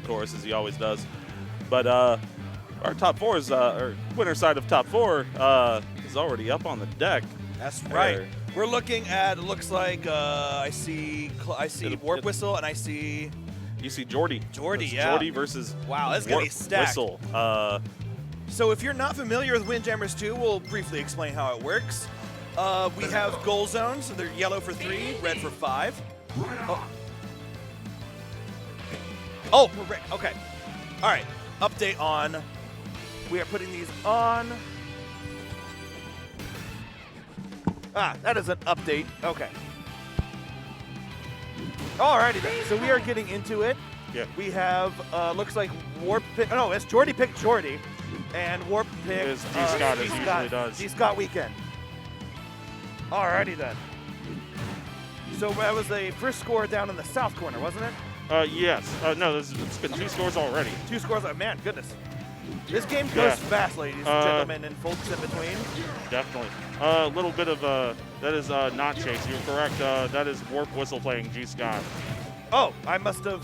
course, as he always does. But our top four is, our winner side of top four is already up on the deck. That's right. We're looking at, it looks like, I see WarpWhistle, and I see... You see Geordi. Geordi, yeah. Geordi versus wow, that's going to be stacked. WarpWhistle. So if you're not familiar with Windjammers 2, we'll briefly explain how it works. We have goal zones. So they're yellow for 3, red for 5. Oh, we're red. Okay. All right. Update on. We are putting these on. Ah, that is an update. Okay. Alrighty then. So we are getting into it. Yeah. We have, looks like Warp pick. Oh, no, it's Geordi picked Geordi. And Warp picked Is G Scott, as he usually does. G Scott weekend. Alrighty then. So that was the first score down in the south corner, wasn't it? Yes. No, it's been 2 scores already. 2 scores. Man, goodness. This game goes fast, ladies and gentlemen, and folks in between. Definitely. A little bit of that is not Chase. You're correct. That is WarpWhistle playing G Scott. Oh, I must have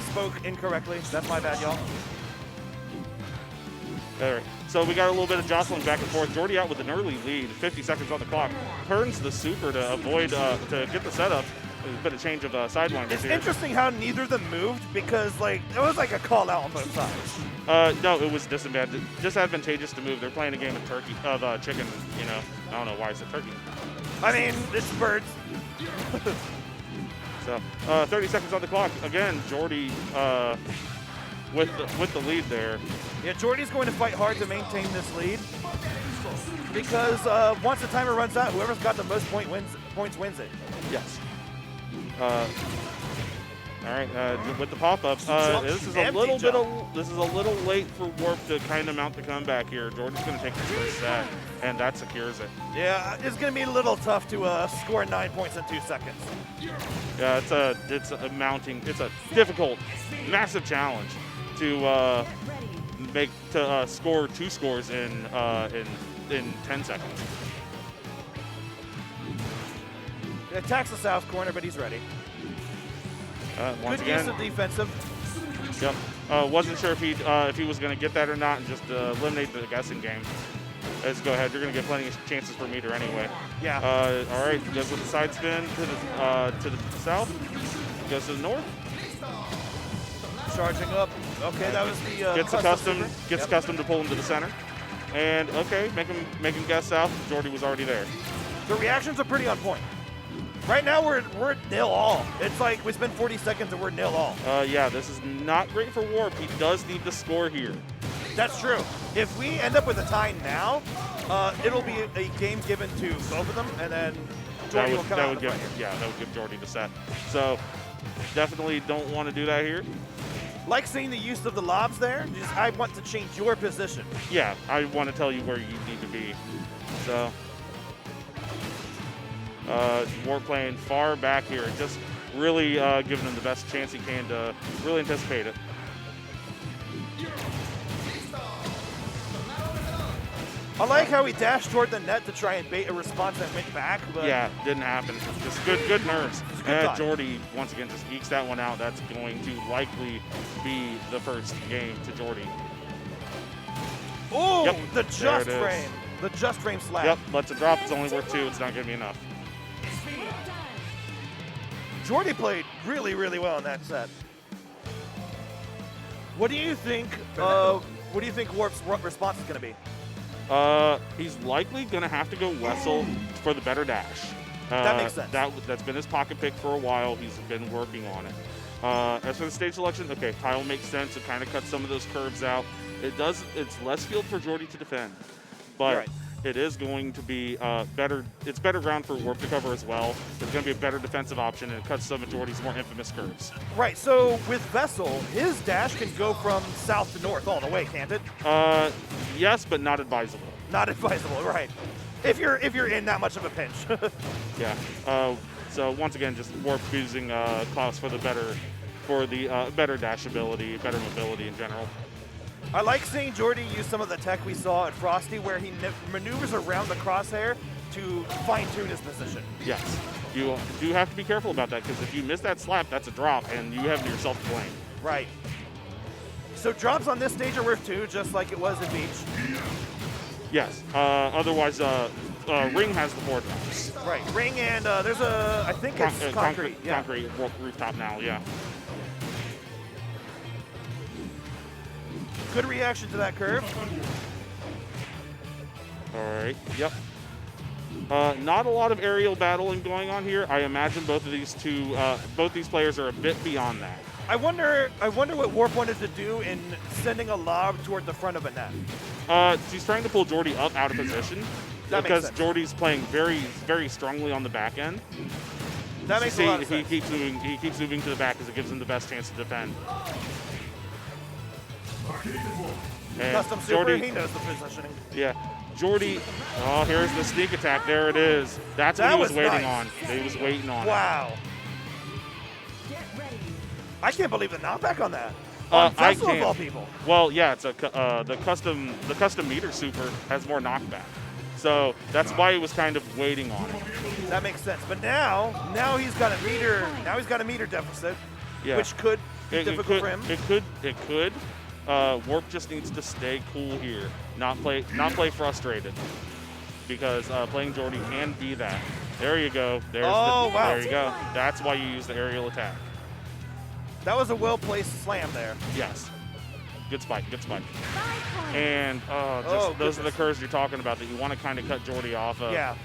spoke incorrectly. That's my bad, y'all. There. So we got a little bit of jostling back and forth. Geordi out with an early lead, 50 seconds on the clock. Turns the super to avoid, to get the setup. A bit of change of sidewinders It's here. interesting how neither of them moved because, like, it was like a call out on both sides. No, it was disadvantageous to move. They're playing a game of turkey, of chicken. You know, I don't know why it's a turkey. I mean, it's birds. So 30 seconds on the clock. Again, Geordi with the lead there. Yeah, Geordi's going to fight hard to maintain this lead because once the timer runs out, whoever's got the most points wins it. Yes. All right, with the pop-up, this is a little late for Warp to kind of mount the comeback here. Geordi's going to take the first set, and that secures it. Yeah, it's going to be a little tough to score 9 points in 2 seconds. Yeah, it's a difficult, massive challenge to score 2 scores in 10 seconds. He attacks the south corner, but he's ready. Once Good again, use of defensive. Yep. Wasn't sure if he was going to get that or not, and just eliminate the guessing game. Let's go ahead. You're going to get plenty of chances for meter anyway. Yeah. All right. Goes with the side spin to the south. Goes to the north. Charging up. Okay, that was the gets custom to pull him to the center. And okay, make him guess south. Geordi was already there. The reactions are pretty on point. Right now we're 0-all. It's like we spent 40 seconds and we're 0-all. Yeah, this is not great for Warp. He does need to score here. That's true. If we end up with a tie now, it'll be a game given to both of them, and then Geordi will come out. That would give Geordi the set. So definitely don't want to do that here. Like seeing the use of the lobs there. I want to change your position. Yeah, I want to tell you where you need to be. So. Warp playing far back here, just really giving him the best chance he can to really anticipate it. I like how he dashed toward the net to try and bait a response that went back. But yeah, didn't happen. Just good nerves. And Geordi, once again, just ekes that one out. That's going to likely be the first game to Geordi. Oh, yep, the just frame. The just frame slap. Yep, lets it drop. It's only worth 2. It's not going to be enough. Geordi played really, really well in that set. What do you think? What do you think Warp's response is going to be? He's likely going to have to go Wessel for the better dash. That makes sense. That's been his pocket pick for a while. He's been working on it. As for the stage selection, okay, tile makes sense. It kind of cuts some of those curves out. It's less field for Geordi to defend, but it is going to be better. It's better ground for Warp to cover as well. It's going to be a better defensive option, and it cuts some of Geordi's more infamous curves. Right. So with Vessel, his dash can go from south to north all the way, can't it? Yes, but not advisable. Not advisable, right? If you're in that much of a pinch. Yeah. So once again, just Warp using Klaus for the better dash ability, better mobility in general. I like seeing Geordi use some of the tech we saw at Frosty where he maneuvers around the crosshair to fine-tune his position. Yes. You do have to be careful about that because if you miss that slap, that's a drop, and you have yourself to blame. Right. So drops on this stage are worth 2, just like it was in Beach. Yes. Otherwise, Ring has the 4 drops. Right. Ring and there's a, I think it's concrete. Yeah. Concrete rooftop now, yeah. Good reaction to that curve. All right, yep. Not a lot of aerial battling going on here. I imagine both these players are a bit beyond that. I wonder what Warp wanted to do in sending a lob toward the front of a net. He's trying to pull Geordi up out of position because Geordi's playing very, very strongly on the back end. That makes a lot of sense. He keeps moving to the back because it gives him the best chance to defend. And Custom Super, he knows the positioning. Yeah. Geordi, oh, here's the sneak attack. There it is. That's what he was waiting on. He was waiting on. Wow. I can't believe the knockback on that. On Vessel of all people. Well, yeah, it's the custom meter super has more knockback, so that's why he was kind of waiting on it. That makes sense. But now he's got a meter. Now he's got a meter deficit, which could be difficult for him. It could. Warp just needs to stay cool here, not play frustrated, because playing Geordi can be that. There you go. Wow. There you go. That's why you use the aerial attack. That was a well-placed slam there. Yes. Good spike. Good spike. And those are the curves you're talking about that you want to kind of cut Geordi off of. Yeah.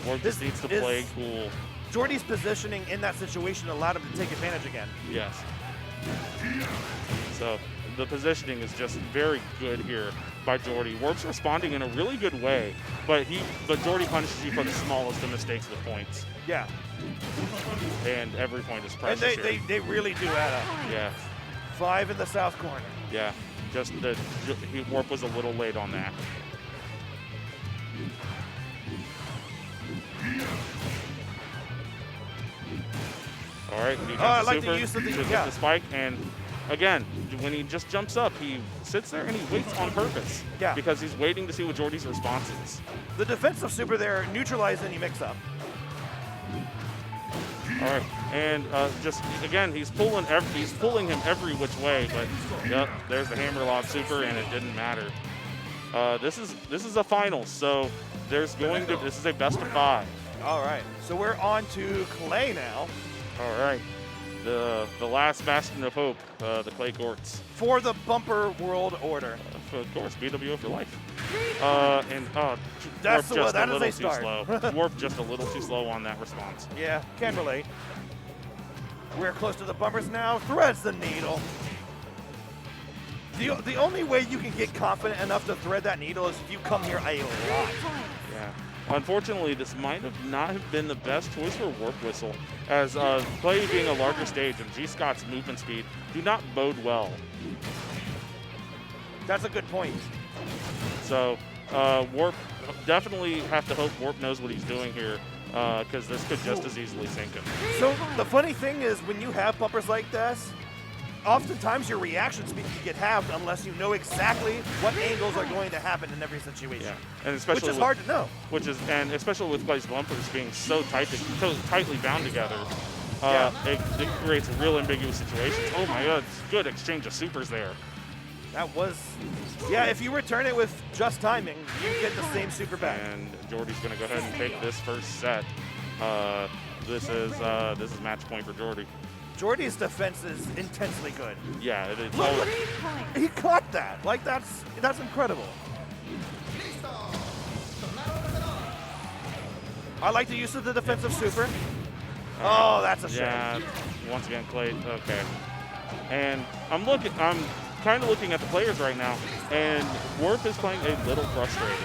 Warp just needs to play cool. Geordi's positioning in that situation allowed him to take advantage again. Yes. So the positioning is just very good here by Geordi. Warp's responding in a really good way, but Geordi punishes you for the smallest of mistakes with points. Yeah. And every point is precious. And they really do add up. Yeah. 5 in the south corner. Yeah. Just Warp was a little late on that. All right. I like the use of the spike, and again, when he just jumps up, he sits there and he waits on purpose. Yeah. Because he's waiting to see what Geordi's response is. The defensive super there neutralized any mix-up. All right, and just again, he's pulling him every which way, but yep, there's the hammer lob super, and it didn't matter. This is a final, so this is a best of 5. All right, so we're on to Clay now. All right, the last bastion of hope, the Clay courts. For the bumper world order. Of course, BWO for life. That's Warp just that a is little a too start. slow. Warp just a little too slow on that response. Yeah, can relate. We're close to the bumpers now. Threads the needle. The only way you can get confident enough to thread that needle is if you come here a lot. Yeah. Unfortunately, this might not have been the best choice for WarpWhistle, as Clay being a larger stage and G. Scott's movement speed do not bode well. That's a good point. So Warp definitely have to hope Warp knows what he's doing here, because this could just as easily sink him. So the funny thing is, when you have bumpers like this, oftentimes your reaction speed can get halved unless you know exactly what angles are going to happen in every situation. Yeah, and especially which is hard to know. And especially with Clay's bumpers being so tightly bound together, it creates real ambiguous situations. Oh my God, good exchange of supers there. That was, if you return it with just timing, you get the same super back. And Geordi's going to go ahead and take this first set. This is match point for Geordi. Geordi's defense is intensely good. Yeah, it is. Look, he caught that. Like, that's incredible. I like the use of the defensive super. Oh, that's a shame. Yeah, once again, Clay. Okay. And I'm kind of looking at the players right now, and Warp is playing a little frustrated.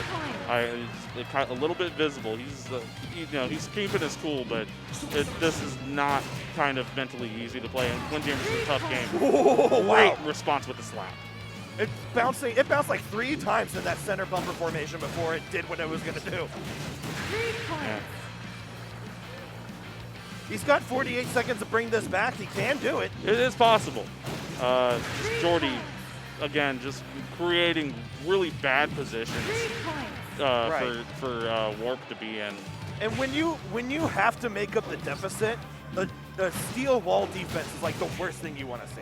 It's a little bit visible. He's keeping his cool, but this is not kind of mentally easy to play. And Windjammers is a tough game. Whoa, Great response with the slap. It bounced like 3 times in that center bumper formation before it did what it was going to do. Yeah. He's got 48 seconds to bring this back. He can do it. It is possible. Geordi, again, just creating really bad positions for Warp to be in. And when you have to make up the deficit, a steel wall defense is like the worst thing you want to see.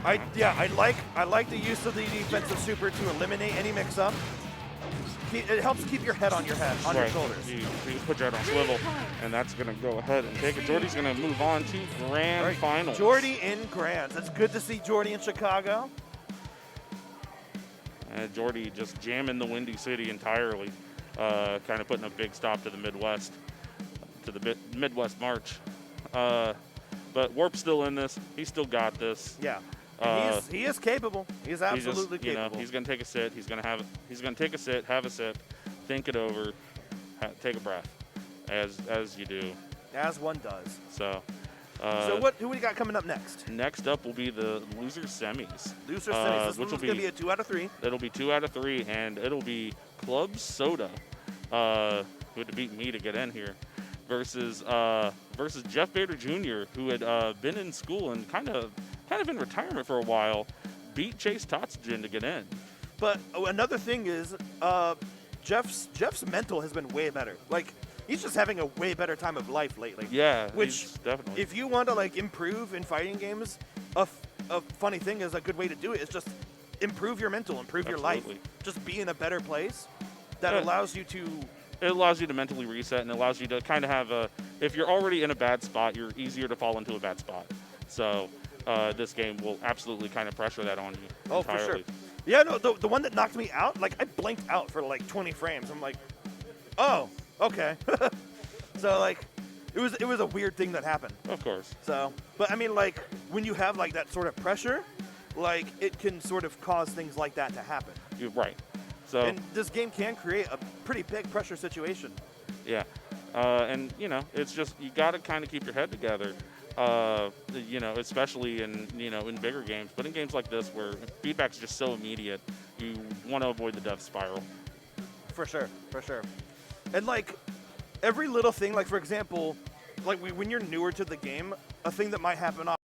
I like the use of the defensive super to eliminate any mix-up. It helps keep your head on your shoulders. You put your head on swivel, and that's going to go ahead and take it. Geordi's going to move on to Grand Finals. Geordi in Grands. It's good to see Geordi in Chicago. Geordi just jamming the Windy City entirely, kind of putting a big stop to the Midwest, to the Midwest March. But Warp's still in this. He's still got this. Yeah. He is capable. He is absolutely capable. He's going to take a sit. He's going to take a sit, have a sip, think it over, take a breath, as you do. As one does. So who we got coming up next? Next up will be the loser semis. Loser semis. This one's going to be a 2 out of 3. It'll be 2 out of 3, and it'll be Club Soda, who had to beat me to get in here, versus Jeff Vader Jr., who had been in school and kind of in retirement for a while, beat Chase Totsujin to get in. But another thing is, Jeff's mental has been way better. Like, he's just having a way better time of life lately. Yeah, which definitely. If you want to like improve in fighting games, a funny thing is a good way to do it is just improve your mental, improve your life, just be in a better place. That allows you to. It allows you to mentally reset, and it allows you to kind of have if you're already in a bad spot, you're easier to fall into a bad spot. So this game will absolutely kind of pressure that on you entirely. For sure. Yeah, no, the one that knocked me out, like I blinked out for like 20 frames. I'm like, oh, okay. So like, it was a weird thing that happened. Of course. So, but I mean, like when you have like that sort of pressure, like it can sort of cause things like that to happen. You're right. So, and this game can create a pretty big pressure situation. Yeah, and you know, it's just you got to kind of keep your head together. You know, especially in in bigger games, but in games like this where feedback's just so immediate, you want to avoid the death spiral. For sure, for sure. And like every little thing, like for example, like when you're newer to the game, a thing that might happen off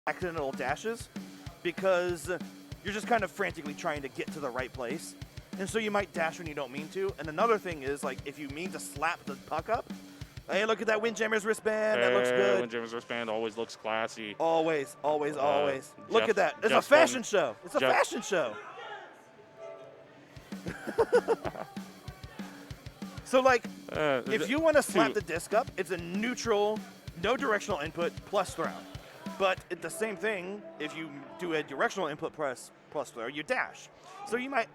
accidental dashes, because you're just kind of frantically trying to get to the right place. And so you might dash when you don't mean to. And another thing is, like, if you mean to slap the puck up, hey, look at that Windjammers wristband. That looks good. Windjammers wristband always looks classy. Always, always, always. Look at that. It's a fashion show. It's a fashion show. So, like, if you want to slap the disc up, it's a neutral, no directional input plus throw. But it's the same thing if you do a directional input plus throw, you dash. So you might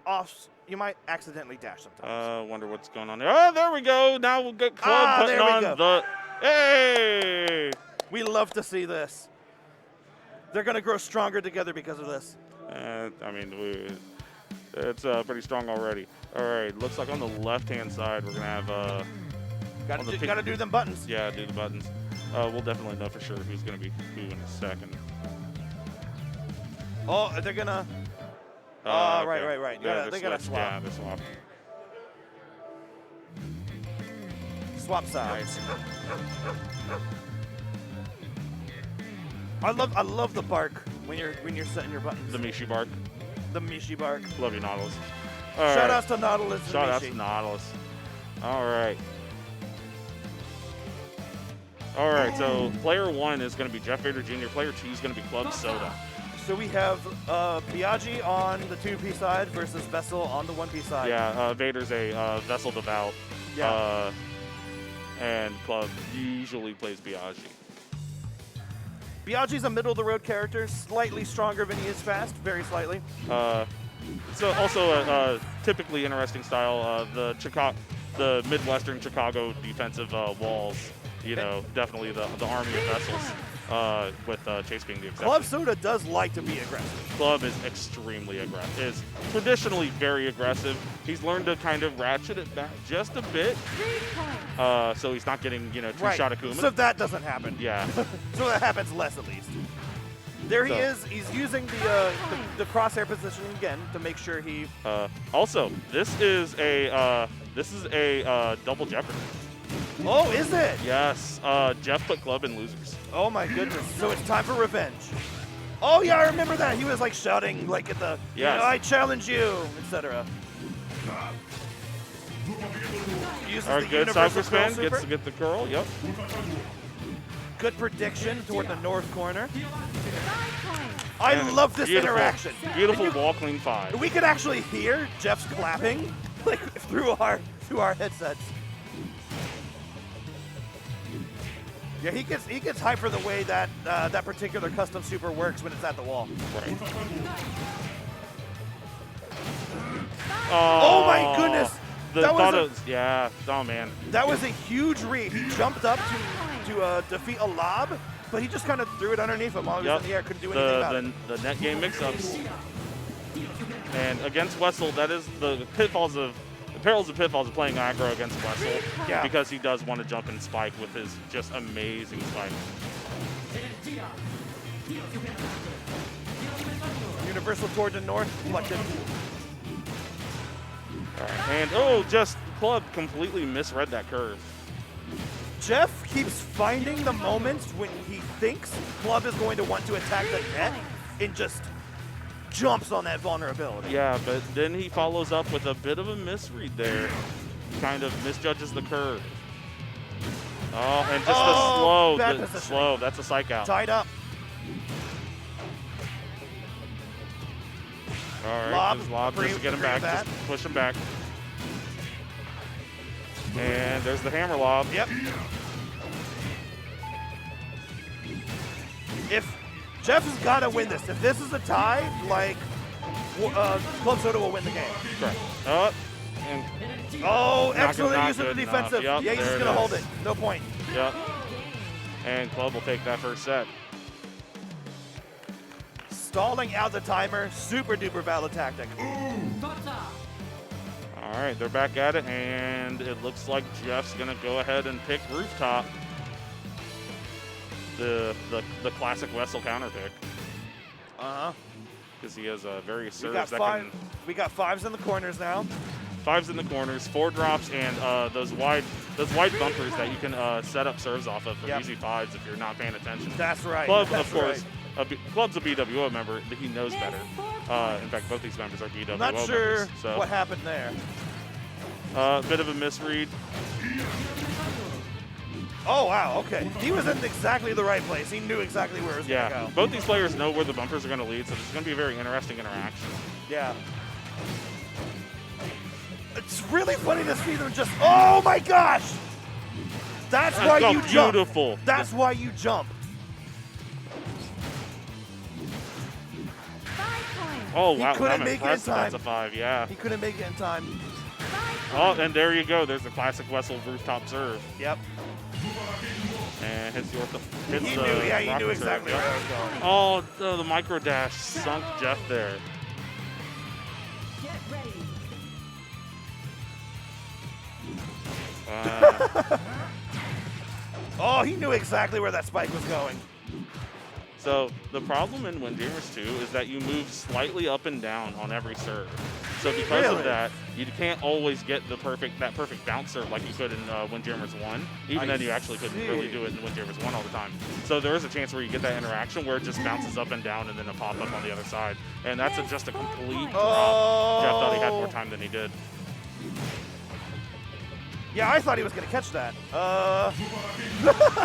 accidentally dash sometimes. Wonder what's going on there. Oh, there we go. Now we'll get Club putting on the. Hey! We love to see this. They're going to grow stronger together because of this. I mean, it's pretty strong already. All right, looks like on the left-hand side we're going to have. Got to do them buttons. Yeah, do the buttons. We'll definitely know for sure who's going to be who in a second. Oh, they're going to. Okay. Right. They got to swap. Yeah, they swap. Swap sides. I love the bark when you're setting your buttons. The Mishi bark. The Mishi bark. Love you, Nautilus. Shout outs to Nautilus. Shout outs to Nautilus. All right. All right. So player 1 is going to be Jeff Vader Jr. Player 2 is going to be Club Soda. So we have Biaggi on the 2P side versus Vessel on the 1P side. Yeah, Vader's a Vessel devout. Yeah. And Club usually plays Biaggi. Biaggi's a middle-of-the-road character, slightly stronger than he is fast, very slightly. So also a typically interesting style. The Midwestern Chicago defensive walls. You know, definitely the army of vessels. With Chase being the exception. Club Soda does like to be aggressive. Club is extremely aggressive. Is traditionally very aggressive. He's learned to kind of ratchet it back just a bit. So he's not getting, two-shot Akuma. So that doesn't happen. Yeah. So that happens less at least. There he is. He's using the crosshair position again to make sure he. Also, this is a double jeopardy. Oh, is it? Yes. Jeff put Club in losers. Oh my goodness. So it's time for revenge. Oh yeah, I remember that. He was like shouting like at the I challenge you, etc. Our good cypher spin gets to get the curl. Yep. Good prediction toward the north corner. I love this interaction. Beautiful wall clean 5. We could actually hear Jeff's clapping like through our headsets. Yeah, he gets hyped for the way that that particular custom super works when it's at the wall. Right. Oh my goodness! Yeah. Oh man. That was a huge read. He jumped up to defeat a lob, but he just kind of threw it underneath him while he was in the air. Couldn't do anything about it. The net game mix-ups. And against Wessel, that is the perils and pitfalls of playing aggro against Wessel. Yeah. Because he does want to jump and spike with his just amazing spike. Universal toward the north, collected. All right. And just Club completely misread that curve. Jeff keeps finding the moments when he thinks Club is going to want to attack the net and just jumps on that vulnerability. Yeah, but then he follows up with a bit of a misread there. Kind of misjudges the curve. Oh, and just the slow. That's a psych out. Tied up. All right, lob just to get him back. Just push him back. And there's the hammer lob. Yep. If Jeff has got to win this. If this is a tie, like, Club Soda will win the game. Correct. Excellent use of the defensive. Yep, yeah, he's just going to hold it. No point. Yep. And Club will take that first set. Stalling out the timer. Super duper valid tactic. All right, they're back at it, and it looks like Jeff's going to go ahead and pick Rooftop. The classic Wessel counter pick. Because he has a very assertive second. We got 5s in the corners now. 5s in the corners, 4 drops, and those wide bumpers that you can set up serves off of. They're easy 5s if you're not paying attention. That's right. Club, of course, Club's a BWO member. He knows better. In fact, both these members are BWO Not sure members. So, what happened there. bit of a misread. Oh, wow, okay. He was in exactly the right place. He knew exactly where it was going to go. Both these players know where the bumpers are going to lead, so this is going to be a very interesting interaction. Yeah. It's really funny to see them just, oh my gosh! That's why you jump. Beautiful. That's why you jump. Oh, wow. He couldn't make it in time. That's a 5, yeah. He couldn't make it in time. Oh, and there you go. There's the classic Wessel rooftop serve. Yep. And hits the he knew exactly where I was going. Oh, the micro dash sunk Jeff there. Get ready. Oh, he knew exactly where that spike was going. So the problem in Windjammers 2 is that you move slightly up and down on every serve. So because of that, you can't always get that perfect bounce serve like you could in Windjammers 1. Even then, you actually couldn't really do it in Windjammers 1 all the time. So there is a chance where you get that interaction where it just bounces up and down and then a pop up on the other side. And that's just a complete drop. Jeff thought he had more time than he did. Yeah, I thought he was going to catch that.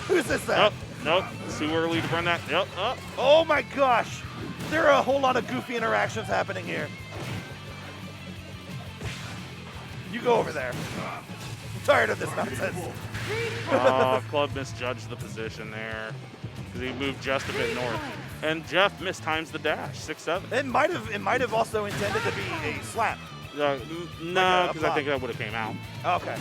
Who's this at? Nope. It's too early to burn that. Yep. Oh my gosh. There are a whole lot of goofy interactions happening here. You go over there. I'm tired of this nonsense. Club misjudged the position there because he moved just a bit north. And Jeff mistimes the dash, 6-7. It might have also intended to be a slap. No, because I think that would have came out. Okay.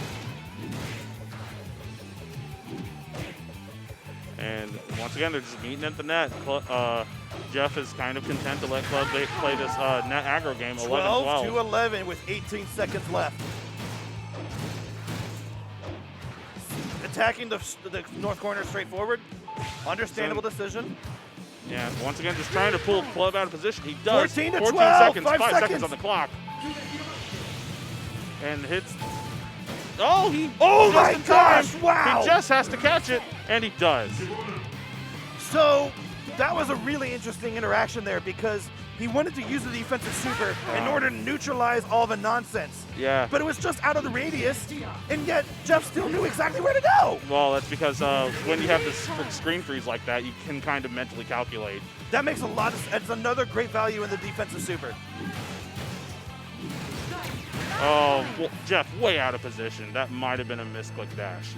And once again, they're just meeting at the net. Jeff is kind of content to let Club play this net aggro game, 11-12. 12-11 with 18 seconds left. Attacking the north corner straight forward. Understandable decision. Yeah, once again, just trying to pull Club out of position. He does. 14 to 14 12, seconds, 5 seconds on the clock. And hits. Oh, my gosh, wow. He just has to catch it, and he does. So that was a really interesting interaction there because he wanted to use the defensive super in order to neutralize all the nonsense. Yeah. But it was just out of the radius, and yet Jeff still knew exactly where to go. Well, that's because when you have this screen freeze like that, you can kind of mentally calculate. That makes a lot of sense. It's another great value in the defensive super. Oh, well, Jeff, way out of position. That might have been a misclick dash.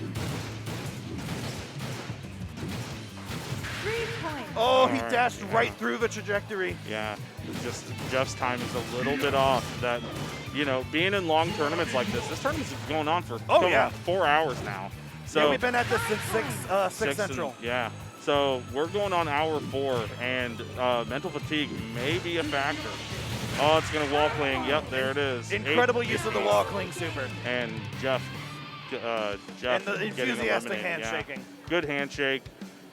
3 points. Oh, he All right, dashed yeah. right through the trajectory. Yeah, just Jeff's time is a little bit off. That, you know, being in long tournaments like this tournament's going on for Oh, yeah. 4 hours now. So Yeah, we've been at this since 6 Central. Yeah. So we're going on hour 4, and mental fatigue may be a factor. Oh, it's going to wall cling. Yep, there it is. Incredible use of the wall cling super. And Jeff And the getting enthusiastic eliminated, yeah. handshaking. Good handshake.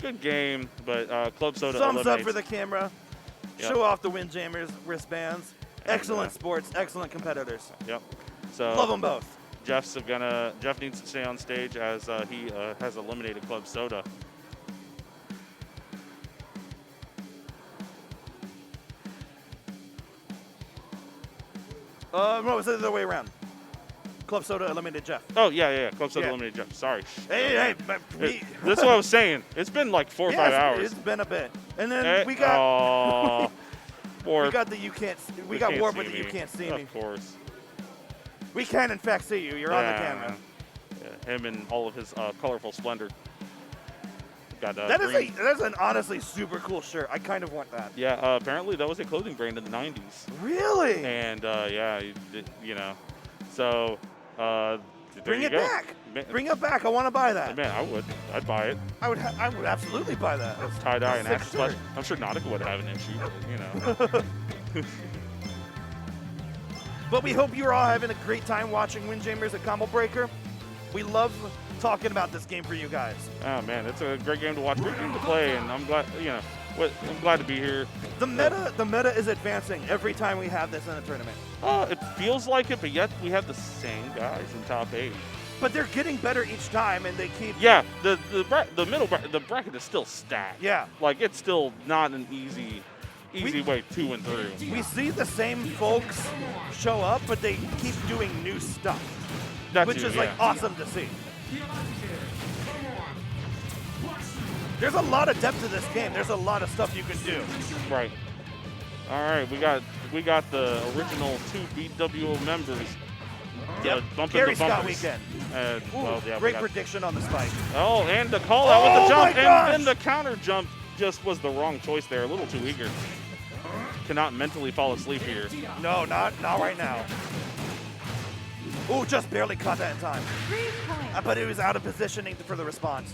Good game, but Club Soda Thumbs up eliminates. for the camera. Yep. Show off the Windjammers wristbands. And, Excellent sports, excellent competitors. Yep. So Love them both. Jeff needs to stay on stage as he has eliminated Club Soda. No, it was the other way around. Club Soda eliminated Jeff. Oh yeah. Club Soda Yeah. eliminated Jeff. Sorry. Hey, That's what I was saying. It's been like 4 or 5 hours. It's been a bit. And then Hey, we got Warp. we got the you can't we got can't Warp see with the you me. can't see me. Of course. We can in fact see you. You're on the Yeah. camera. Yeah, him and all of his colorful splendor. Got That green. is an honestly super cool shirt. I kind of want that. Yeah, apparently that was a clothing brand in the 90s. Really? And yeah, you know, so there Bring you it go. back. Man, Bring it back. I want to buy that. man, I would. I'd buy it. I would absolutely buy that. Tie dye and Sick axe flesh. shirt. I'm sure Nautica would have an issue, but you know. But we hope you're all having a great time watching Windjammers at Combo Breaker. We love talking about this game for you guys. Oh man, it's a great game to watch, great game to play, and I'm glad, you know, I'm glad to be here. The meta is advancing every time we have this in a tournament. It feels like it, but yet we have the same guys in top 8. But they're getting better each time, and they keep. Yeah, the bracket is still stacked. Yeah. Like it's still not an easy way to and through. We see the same folks show up, but they keep doing new stuff, which is like awesome to see. There's a lot of depth to this game. There's a lot of stuff you can do. Right. All right, we got the original 2 BWO members. Yep. Bumping Gary the Scott bumpers. weekend. Ooh, Well, yeah, we great got- prediction on the spike. Oh, and the call out with the Oh jump, my gosh! and then the counter jump just was the wrong choice there. A little too eager. Cannot mentally fall asleep here. No, not right now. Ooh, just barely caught that in time. 3 points. But it was out of positioning for the response.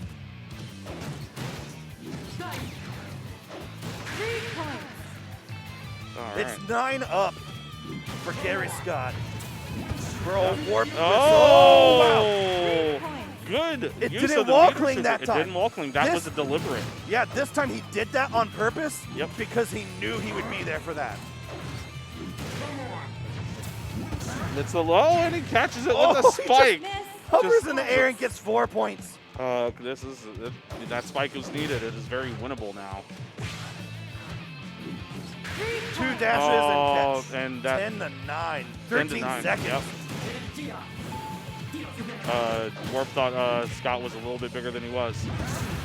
3 points. All right. It's 9 up for Gary Scott. For old WarpWhistle. Oh, wow. 3 points. Good. It use didn't of the wall meter cling super. that time. It didn't wall cling. That This- was a deliberate. Yeah, this time he did that on purpose. Yep. Because he knew he would be there for that. It's a low, and he catches it Oh, with a he spike. Miss. Hovers in the air and gets 4 points. That spike was needed. It is very winnable now. 3 2 points. dashes Oh, and catch. and that 10 to 9. 10 to 13 9. seconds. Yep. Warp thought Scott was a little bit bigger than he was.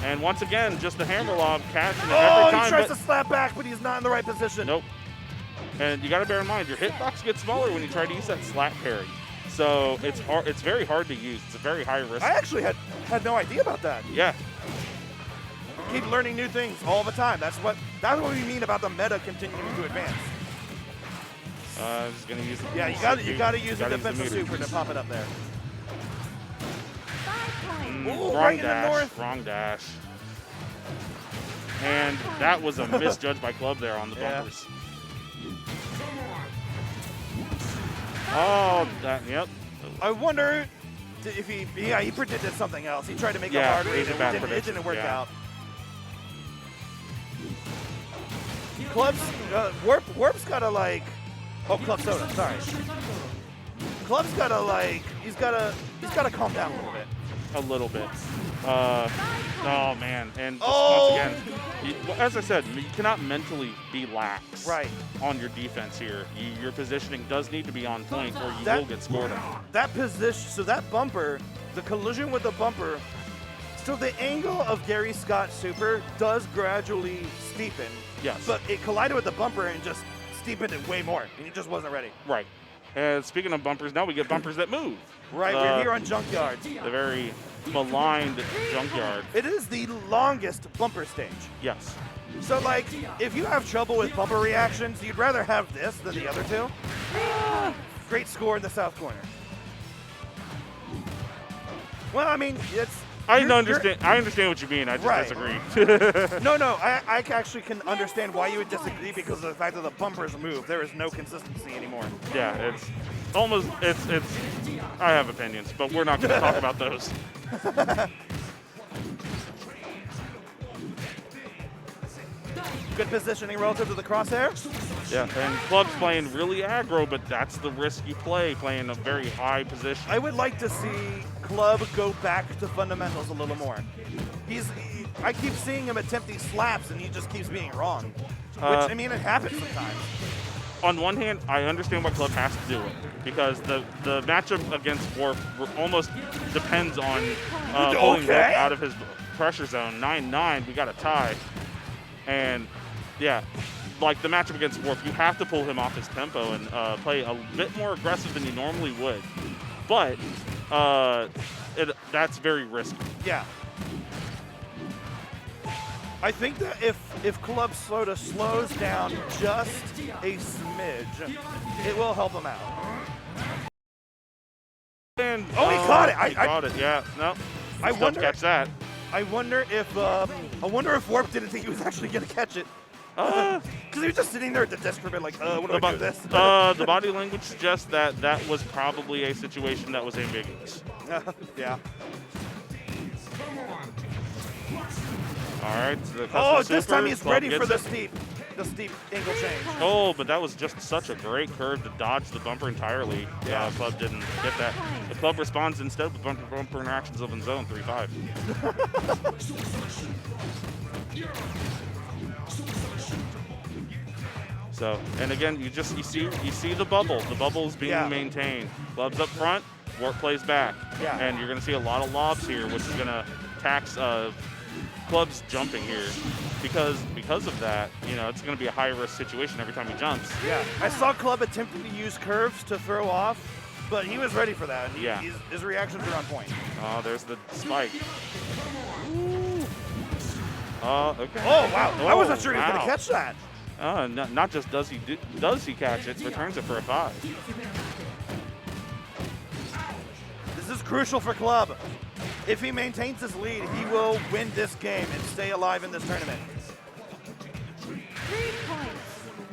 And once again, just the hammer lob catching it Oh, every time. he tries but to slap back, but he's not in the right position. nope. And you got to bear in mind, your hitbox gets smaller when you try to use that slap parry. So it's hard. It's very hard to use. It's a very high risk. I actually had no idea about that. Yeah. Keep learning new things all the time. That's what we mean about the meta continuing to advance. Just gonna use. Yeah, you got to use the defensive super to pop it up there. 5 points. Ooh, Wrong right in the dash. north. Wrong dash. And that was a misjudge by Club there on the Yeah. bumpers. Oh, yep. I wonder if he predicted something else. He tried to make it Yeah, harder, he's and a bad it prediction, didn't work yeah. out. Club's Warp's gotta like. Oh, Club Soda. Sorry. Club's gotta like. He's gotta calm down a little bit. A little bit. Oh man, and just Oh! once again, Well, as I said, you cannot mentally be lax Right. on your defense here. Your positioning does need to be on point, or you That- will get scored on. That position, so that bumper, the collision with the bumper, so the angle of Gary Scott's super does gradually steepen. Yes. But it collided with the bumper and just steepened it way more, and he just wasn't ready. Right. And speaking of bumpers, now we get bumpers that move. Right, we're here on Junkyard. The very maligned Junkyard. It is the longest bumper stage. Yes. So, like, if you have trouble with bumper reactions, you'd rather have this than the other two. Great score in the south corner. Well, I mean, it's... I understand what you mean. I just Right. disagree. No, I actually can understand why you would disagree because of the fact that the bumpers move. There is no consistency anymore. Yeah, it's almost it's. I have opinions, but we're not going to talk about those. Good positioning relative to the crosshair. Yeah, and Club's playing really aggro, but that's the risk you play, playing a very high position. I would like to see Club go back to fundamentals a little more. I keep seeing him attempt these slaps, and he just keeps being wrong. Which, I mean, it happens sometimes. On one hand, I understand why Club has to do it, because the matchup against Warp almost depends on pulling Warp out of his pressure zone. 9-9, we got a tie. And, yeah, like the matchup against Warp, you have to pull him off his tempo and play a bit more aggressive than you normally would. But that's very risky. Yeah. I think that if Club Soda slows down just a smidge, it will help him out. And, he caught it. He caught it, yeah. No, I tough wonder- to catch that. I wonder if Warp didn't think he was actually going to catch it. Because he was just sitting there at the desk for a bit like, what do I do with this? The body language suggests that was probably a situation that was ambiguous. Yeah. All right. Oh, this time he's Club ready for gets the steep angle change. Oh, but that was just such a great curve to dodge the bumper entirely. Yeah. Club didn't get that. The Club responds instead with bumper interactions of his own 3-5. So, and again, you see the bubble. The bubble is being maintained. Club's up front, Warp plays back. Yeah. And you're going to see a lot of lobs here, which is going to tax Club's jumping here. Because of that, it's going to be a high-risk situation every time he jumps. Yeah. I saw Club attempting to use curves to throw off, but he was ready for that. Yeah. His reactions are on point. Oh, there's the spike. Oh, okay. Oh, wow. I wasn't sure he was wow. going to catch that. Not just does he catch it, returns it for a 5. This is crucial for Club. If he maintains his lead, he will win this game and stay alive in this tournament. 3 points.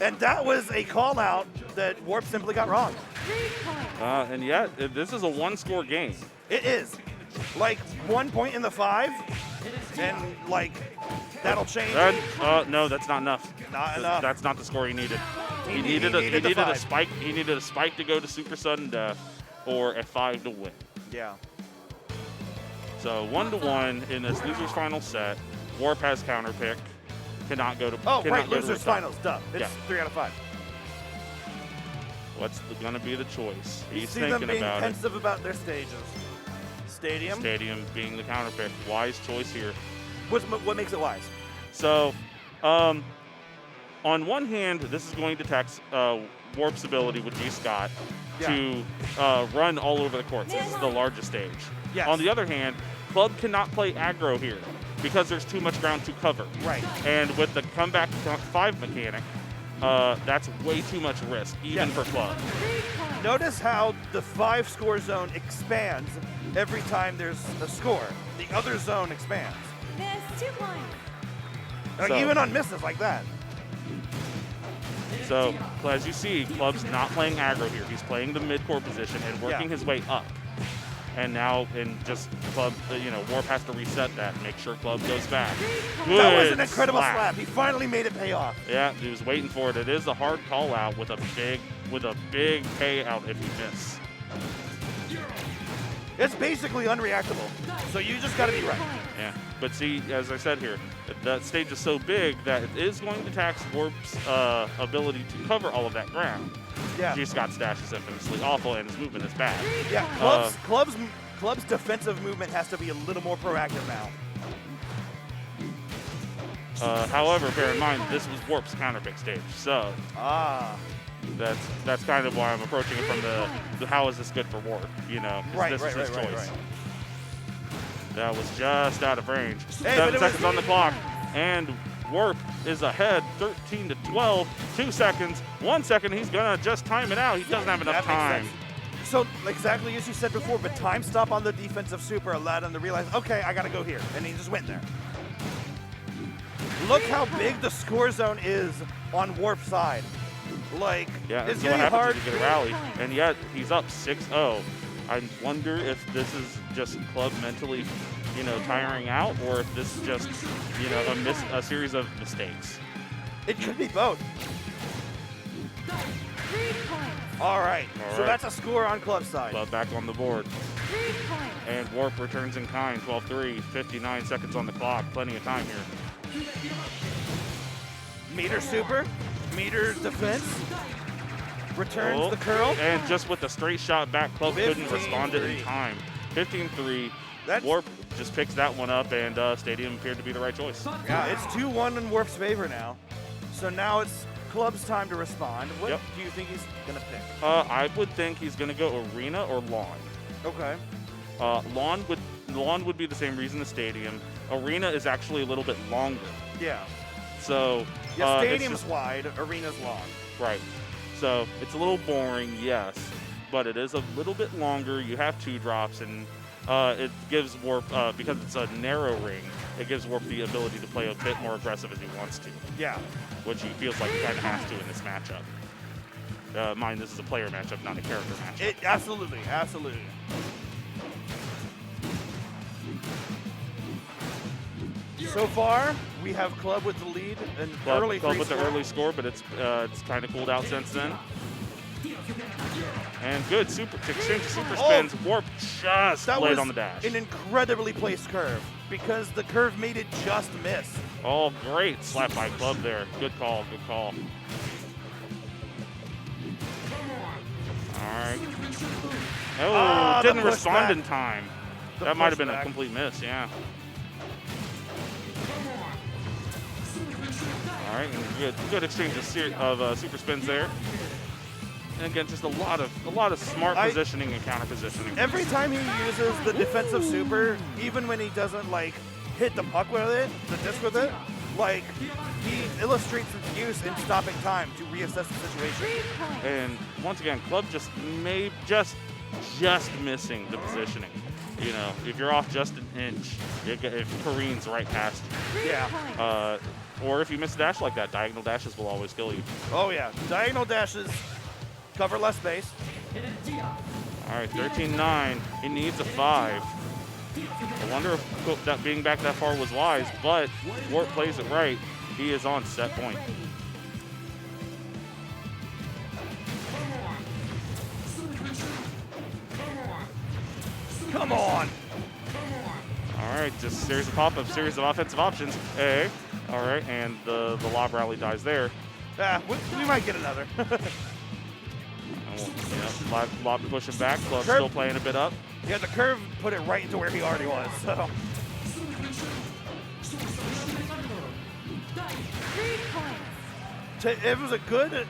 And that was a call out that Warp simply got wrong. 3 points. And yet, this is a 1-score game. It is. Like 1 point in the 5, and like that'll change. No, that's not enough. Not enough. That's not the score he needed. He needed a spike. He needed a spike to go to super sudden death, or a 5 to win. Yeah. So 1-1 in this losers final set. Warp has counter pick. Cannot go to. Oh, cannot right. go to Losers the top. finals. Duh. It's Yeah. 3 out of 5. What's going to be the choice? You He's see them thinking being about it. pensive about their stages. Stadium. Stadium being the counter pick. Wise choice here. What makes it wise? So, on one hand, this is going to tax Warp's ability with G. Scott to run all over the court. This is the largest stage. Yes. On the other hand, Club cannot play aggro here because there's too much ground to cover. Right. And with the comeback 5 mechanic, that's way too much risk, even for Club. 3 points. Notice how the 5-score zone expands every time there's a score. The other zone expands. Miss 2 points. So- Even on misses like that. So, as you see, Club's not playing aggro here. He's playing the mid-court position and working his way up. And now, Club, Warp has to reset that and make sure Club goes back. Good That was an incredible slap. He finally made it pay off. Yeah, he was waiting for it. It is a hard call out with a big payout if you miss. It's basically unreactable. So you just got to be right. Yeah, but see, as I said here, that stage is so big that it is going to tax Warp's ability to cover all of that ground. Yeah. G-Scott's dash is infamously awful, and his movement is bad. Yeah, Club's defensive movement has to be a little more proactive now. However, bear in mind, this was Warp's counterpick stage, so that's kind of why I'm approaching it from the how is this good for Warp, you know, 'cause this is his choice. That was just out of range. Hey, 7 seconds on the clock, and Warp is ahead, 13 to 12, 2 seconds, 1 second. He's gonna just time it out. He doesn't have enough time. So exactly as you said before, but time stop on the defensive super allowed him to realize, okay, I gotta go here, and he just went there. Look how big the score zone is on Warp's side. Like, Yeah, it's so what getting happens hard. is you get a rally, and yet he's up 6-0. I wonder if this is just Club mentally, you know, tiring out, or if this is just, you know, a series of mistakes. It could be both. 3 points. All right. All So right. that's a score on Club's side. Club back on the board. 3 points. And Warp returns in kind, 12-3, 59 seconds on the clock. Plenty of time here. Meter super, meter defense, returns Oh, the curl. And just with a straight shot back, Club couldn't respond it in 15-3. time. 15-3. That's- Warp just picks that one up, and Stadium appeared to be the right choice. Yeah, it's 2-1 in Warp's favor now. So now it's Club's time to respond. What Yep. do you think he's gonna pick? I would think he's going to go Arena or Lawn. Okay. Lawn would be the same reason as Stadium. Arena is actually a little bit longer. Yeah. So Yeah, it's stadium's just- wide, arena's long. right. So it's a little boring, yes, but it is a little bit longer. You have 2 drops, and it gives Warp, because it's a narrow ring, it gives Warp the ability to play a bit more aggressive as he wants to, Yeah. which he feels like he kind of has to in this matchup. Mind, this is a player matchup, not a character matchup. Absolutely. So far, we have Club with the lead and early Club free with the score. early score, but it's kind of cooled out since then. And good exchange of super spins. Warp just That laid was on the dash. an incredibly placed curve because the curve made it just miss. Oh, great slap by Club there. Good call, good call. All right. Oh, the didn't respond pushback. in time. The That might have been a pushback. complete miss, yeah. All right, and good exchange of super spins there. And again, just a lot of smart positioning and counter positioning. Every time he uses the defensive super, even when he doesn't like hit the puck with it, the disc with it, like he illustrates its use in stopping time to reassess the situation. 3 points. And once again, Club just missing the positioning. You know, if you're off just an inch, it careens right past you. 3 Yeah. points. Or if you miss a dash like that, diagonal dashes will always kill you. Oh yeah, diagonal dashes cover less space. All right, 13-9. He needs a 5. I wonder if that being back that far was wise, but Warp plays it right. He is on set point. Come on. All right, just a series of pop-ups, series of offensive options. A. All right, and the lob rally dies there. We might get another. Lob to push him back. Club Curve. still playing a bit up. Yeah, the curve put it right into where he already was. So 3 points. it was a good.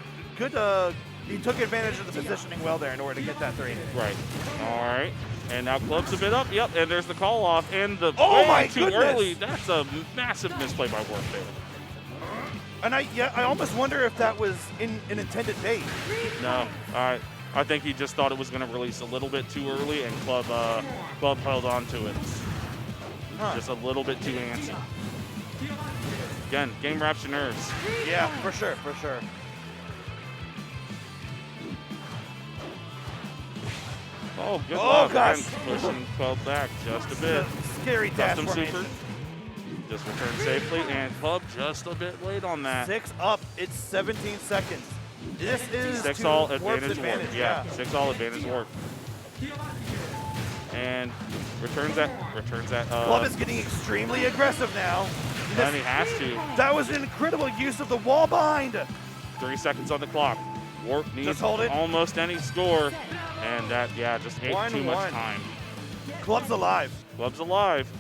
He took advantage of the positioning well there in order to get that 3. Right. All right. And now Club's a bit up. Yep. And there's the call off. And the Oh way my too goodness. early. That's a massive misplay by Warp there. And I almost wonder if that was an intended bait. 3 No. points. I think he just thought it was going to release a little bit too early, and Club held on to it. Just a little bit too antsy. Again, game wraps your nerves. Yeah, for sure. Oh, good Oh, luck. gosh. And pushing Club back just a bit. Scary dash Custom formation. super. Just returned safely, and Club just a bit late on that. 6 up. It's 17 seconds. This is 6 to all Warp's advantage Warp. Yeah, 6 all advantage Warp. and returns that. Club is getting extremely aggressive now. And he has to. That was an incredible use of the wall bind. 3 seconds on the clock. Warp needs Just hold it. almost any score, and that just ate too much time. Club's alive. Club's alive.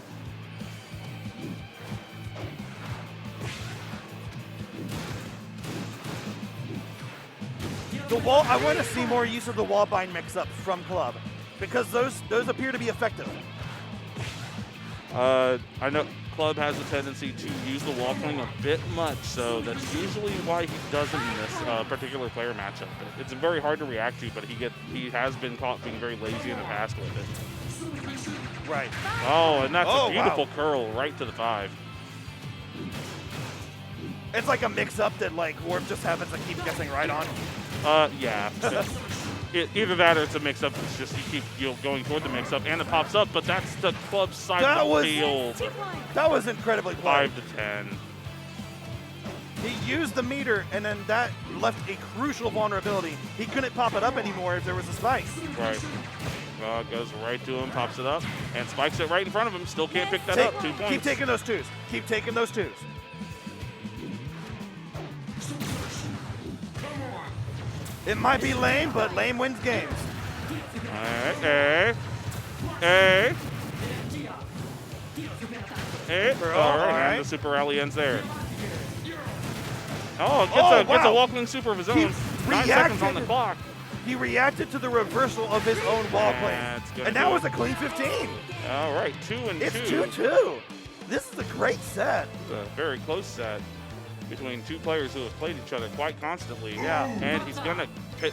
The wall. I want to see more use of the wall bind mix-ups from Club, because those appear to be effective. I know Club has a tendency to use the wall cling a bit much, so that's usually why he doesn't in this particular player matchup. It's very hard to react to, but he has been caught being very lazy in the past with it. Right. Oh, and that's a beautiful wow. curl right to the 5. It's like a mix-up that like Warp just happens to keep guessing right on. Yeah. Either that or it's a mix-up. It's just you keep going toward the mix-up, and it pops up, but that's the Club side of the field. 2 points. That was incredibly played. 5 to 10. He used the meter, and then that left a crucial vulnerability. He couldn't pop it up anymore if there was a spike. Right. Goes right to him, pops it up, and spikes it right in front of him. Still can't pick that up. 2 points. Keep taking those 2s. Keep taking those 2s. It might be lame, but lame wins games. All right, hey. All right, and the super rally ends there. Oh, gets a walking super of his own. 9 seconds on the clock. He reacted to the reversal of his own wall play. And that was a clean 15. All right, 2 and 2. It's 2-2. This is a great set. It's a very close set between 2 players who have played each other quite constantly. Yeah. And he's gonna do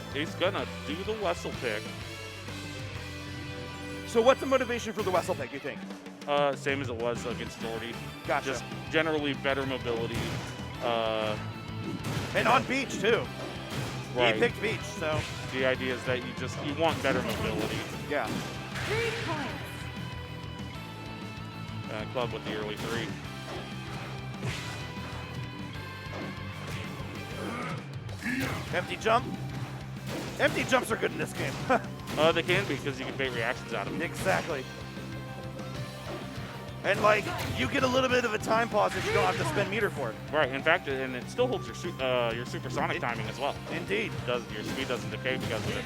the Wessel pick. So what's the motivation for the Wessel pick, you think? Same as it was against Geordi. Gotcha. Just generally better mobility. And on beach too. Right. He picked beach, so the idea is that you want better mobility. yeah. 3 points. Club with the early 3. Empty jump. Empty jumps are good in this game. They can be because you can bait reactions out of them. Exactly. And like, you get a little bit of a time pause that you don't have to spend meter for. Right. In fact, and it still holds your supersonic timing as well. Indeed. Your speed doesn't decay because of it.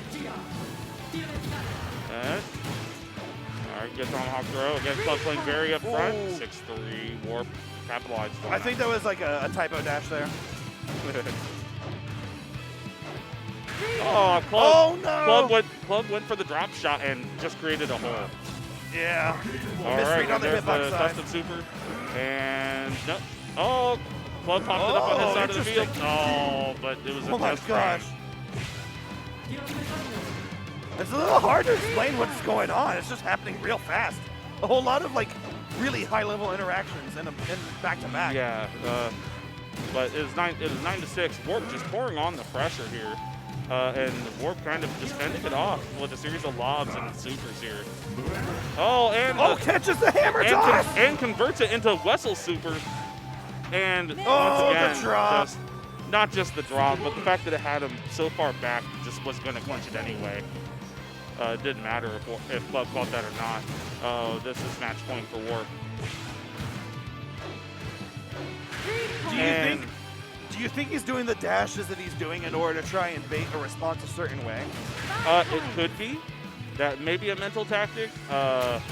All right, good tomahawk throw. Again, Club playing very up front. 6-3 warp capitalized. I think that was like a typo dash there. Oh, Club! Oh no! Club went for the drop shot and just created a hole. Yeah. All Misread right, on the there's hitbox the side. custom super, and no. Oh, Club popped it up on his side of the field. Oh, but it was a Oh my test gosh. frame. It's a little hard to explain what's going on. It's just happening real fast. A whole lot of like really high-level interactions in back-to-back. Yeah, but it is 9-6. Warp just pouring on the pressure here, and Warp kind of just fending it off with a series of lobs and supers here. Oh, and catches the hammer toss and converts it into Wessel super. And oh, once again, the drop. Not just the drop, but the fact that it had him so far back just was going to clinch it anyway. It didn't matter if Club caught that or not. Oh, this is match point for Warp. Do you think he's doing the dashes that he's doing in order to try and bait a response a certain way? It could be. That may be a mental tactic. I'm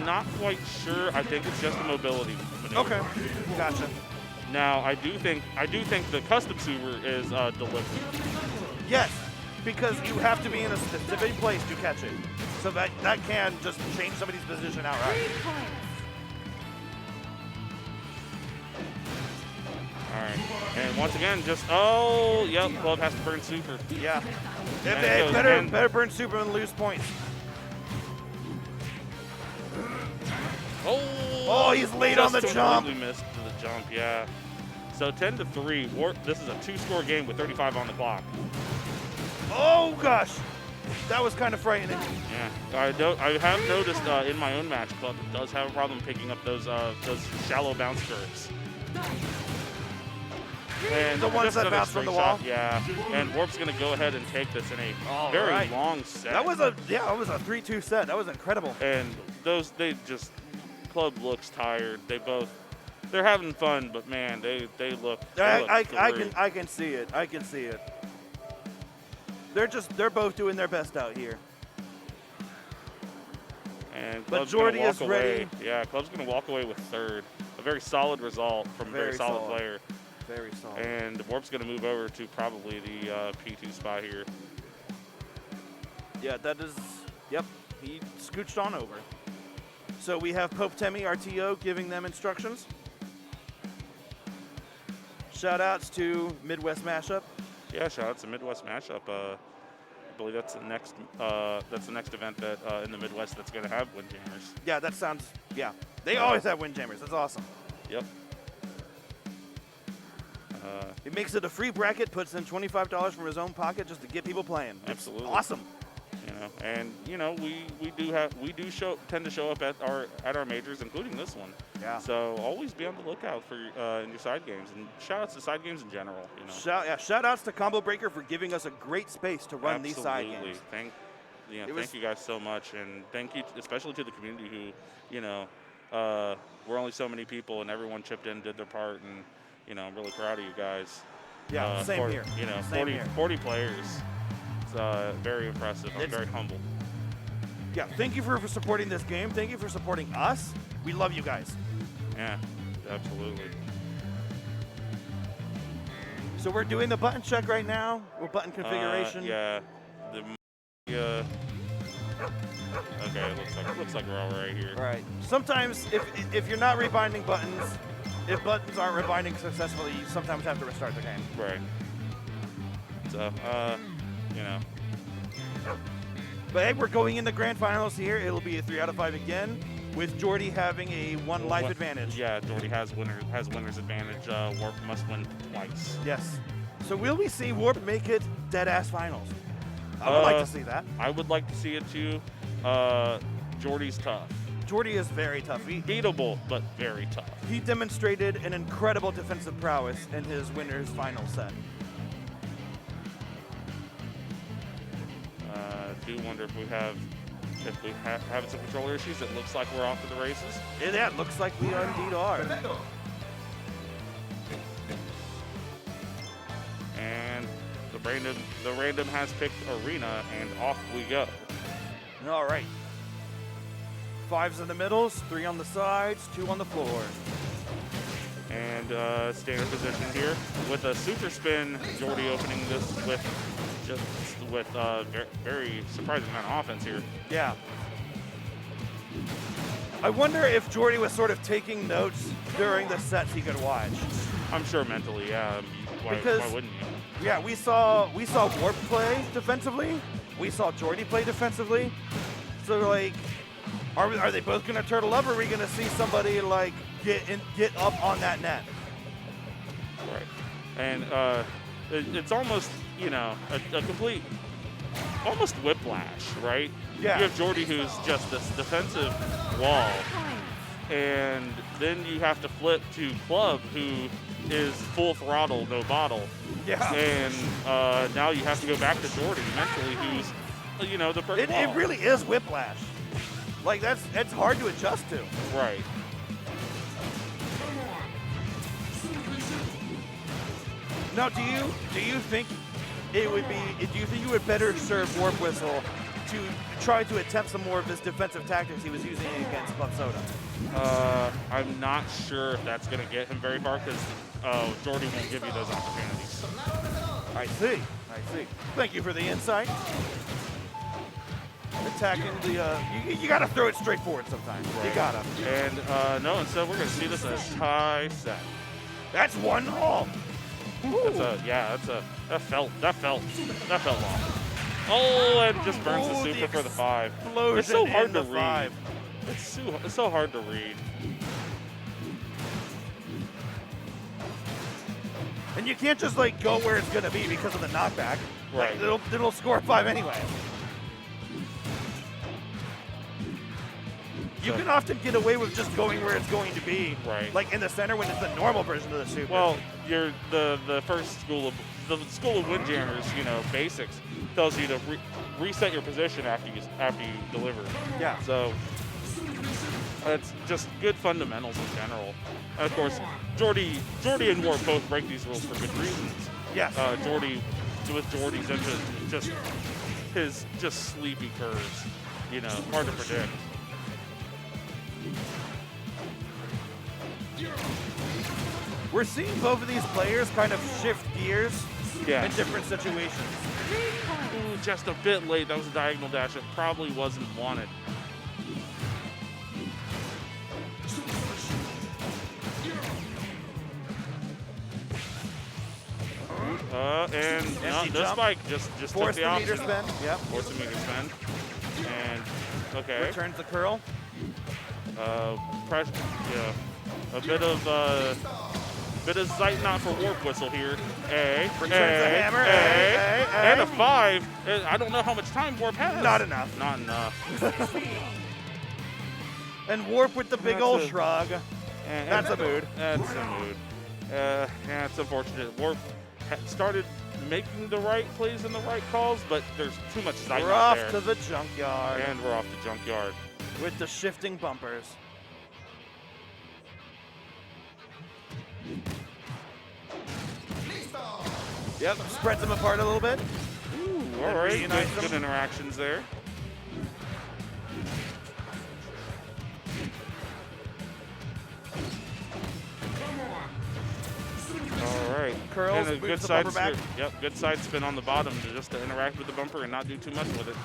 not quite sure. I think it's just a mobility maneuver. Okay, gotcha. Now I do think the custom super is deliberate. Yes, because you have to be in a specific place to catch it. So that can just change somebody's position outright. 3 points. All right, and once again, Club has to burn super. Yeah. And it goes Better burn super and lose points. Oh, he's late on the jump. Completely missed the jump, yeah. So 10-3. Warp. This is a 2-score game with 35 on the clock. Oh gosh, that was kind of frightening. Yeah, I have noticed in my own match, Club does have a problem picking up those shallow bounce curves. And The ones just that another bounce from the string wall? shot, yeah. And Warp's going to go ahead and take this in a All very right. long set. That was a 3-2 set. That was incredible. And Club looks tired. They're having fun, but man, they look I great. can see it. I can see it. They're both doing their best out here. And But Club's gonna Geordi walk is away. ready. Yeah, Club's going to walk away with third. A very solid result from a very solid player. Very solid. And Warp's going to move over to probably the P2 spot here. Yeah, that is. Yep, he scooched on over. So we have Pope Temi, RTO, giving them instructions. Shout outs to Midwest Mashup. Yeah, shout out to Midwest Mashup. I believe that's the next event that in the Midwest that's going to have Windjammers. Yeah, that sounds. Yeah, they always have Windjammers. That's awesome. Yep. He makes it a free bracket, puts in $25 from his own pocket just to get people playing. It's Absolutely. awesome. And we tend to show up at our majors, including this one. Yeah. So always be on the lookout for in your side games, and shout outs to side games in general. Shout outs to Combo Breaker for giving us a great space to run these side games. Thank you guys so much, and thank you especially to the community who, we're only so many people, and everyone chipped in, did their part, and I'm really proud of you guys. Yeah, same here. Same here. 40 players. It's very impressive. I'm very humbled. Yeah, thank you for supporting this game. Thank you for supporting us. We love you guys. Yeah, absolutely. So we're doing the button check right now. We're button configuration. Yeah. Okay, it looks like we're all right here. Right. Sometimes if you're not rebinding buttons, if buttons aren't rebinding successfully, you sometimes have to restart the game. Right. So, But hey, we're going in the grand finals here. It'll be a 3 out of 5 again, with Geordi having a 1 life advantage. Yeah, Geordi has winner's advantage. Warp must win twice. Yes. So will we see Warp make it dead ass finals? I would like to see that. I would like to see it too. Geordi's tough. Geordi is very tough. Beatable, but very tough. He demonstrated an incredible defensive prowess in his winner's final set. Do wonder if we have having some controller issues. It looks like we're off to the races. Yeah, it looks like we indeed are. And the random has picked Arena, and off we go. All right. 5s in the middles, 3 on the sides, 2 on the floor. And standard position here with a super spin. Geordi opening this with very surprising amount of offense here. Yeah. I wonder if Geordi was sort of taking notes during the sets he could watch. I'm sure mentally, yeah. Why wouldn't you? Yeah, we saw Warp play defensively. We saw Geordi play defensively. So like, are they both gonna turtle up, or are we gonna see somebody like get up on that net? Right. And it's almost a complete almost whiplash, right? Yeah. You have Geordi who's just this defensive wall, and then you have to flip to Club who is full throttle, no bottle. Yeah. And now you have to go back to Geordi mentally, who's the brick wall. It really is whiplash. Like that's hard to adjust to. Right. Now, do you think it would be? Do you think you would better serve WarpWhistle to try to attempt some more of his defensive tactics he was using against Club Soda? I'm not sure if that's going to get him very far because Geordi won't give you those opportunities. I see. Thank you for the insight. Attacking the, you got to throw it straight forward sometimes. Right. You got to. And no, instead we're going to see this as a tie set. That's 1-all. That felt long. Oh, and just burns the super for the 5. It's so hard to read. It's so hard to read. And you can't just like go where it's gonna be because of the knockback. Right. Like, it'll score 5 anyway. You can often get away with just going where it's going to be. Right. Like in the center when it's the normal version of the super. Well, you're the first school of Windjammers, you know, basics tells you to reset your position after you deliver. Yeah. So it's just good fundamentals in general. And of course, Geordi and Warp both break these rules for good reasons. Yes. Geordi's into his sleepy curves, you know, hard to predict. We're seeing both of these players kind of shift gears Yeah. in different situations. Ooh, just a bit late. That was a diagonal dash. It probably wasn't wanted. And no, Empty no jump. spike. Just took Force the the option. meter spin. Yep. Force the meter spin. And okay. Returns the curl. Pressure. Yeah. A bit of Zeitknot for WarpWhistle here. Returns the hammer. A. And a 5. I don't know how much time Warp has. Not enough. Not enough. And Warp with the big That's old a- shrug. That's a mood. That's a mood. Yeah, it's unfortunate. Warp started making the right plays and the right calls, but there's too much Zeitknot We're off there. to the junkyard And we're off to Junkyard. with the shifting bumpers. Yep, spreads them apart a little bit. Ooh, all right. reunites Good them. interactions there. All right. Curls, And a boots good the side bumper back. spin. Yep, good side spin on the bottom just to interact with the bumper and not do too much with it.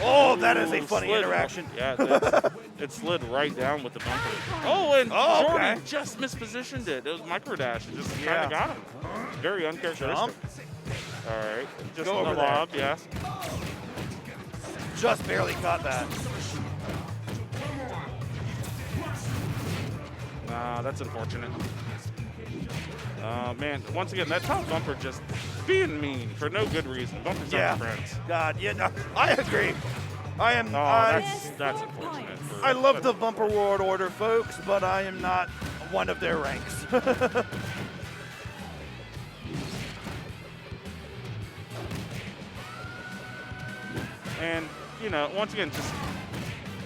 Oh, that is a Ooh, funny slid. interaction. Yeah, it slid right down with the bumper. Oh, and Oh, Geordi okay. just mispositioned it. It was micro dash. It just kind Yeah. of got him. Very uncharacteristic. Jump. All right. Just Go on the over there. lob, yes. Just barely caught that. That's unfortunate. Man, once again, that top bumper just being mean for no good reason. Bumpers Yeah. aren't friends. God, yeah, no, I agree. I am. Oh, that's unfortunate. I love the bumper world order, folks, but I am not one of their ranks. And, you know, once again, just.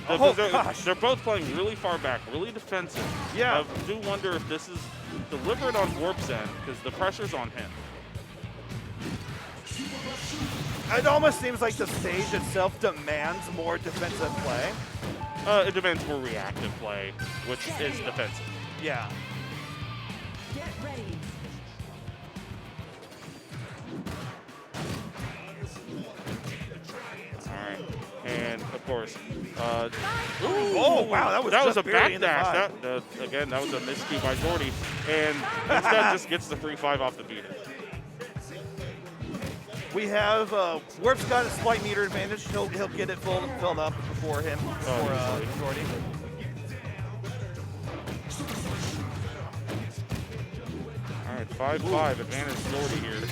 Oh, they're, gosh. they're both playing really far back, really defensive. Yeah. I do wonder if this is delivered on Warp's end because the pressure's on him. It almost seems like the stage itself demands more defensive play. It demands more reactive play, which is defensive. Yeah. Get ready. All right. And, of course, Oh, wow, that was a just barely back in the dash. five. Again, that was a miscue by Geordi. And instead just gets the 3-5 off the beater. We have Warp's got a slight meter advantage. He'll get it filled up before him, before Geordi. All right, 5-5 advantage Geordi here.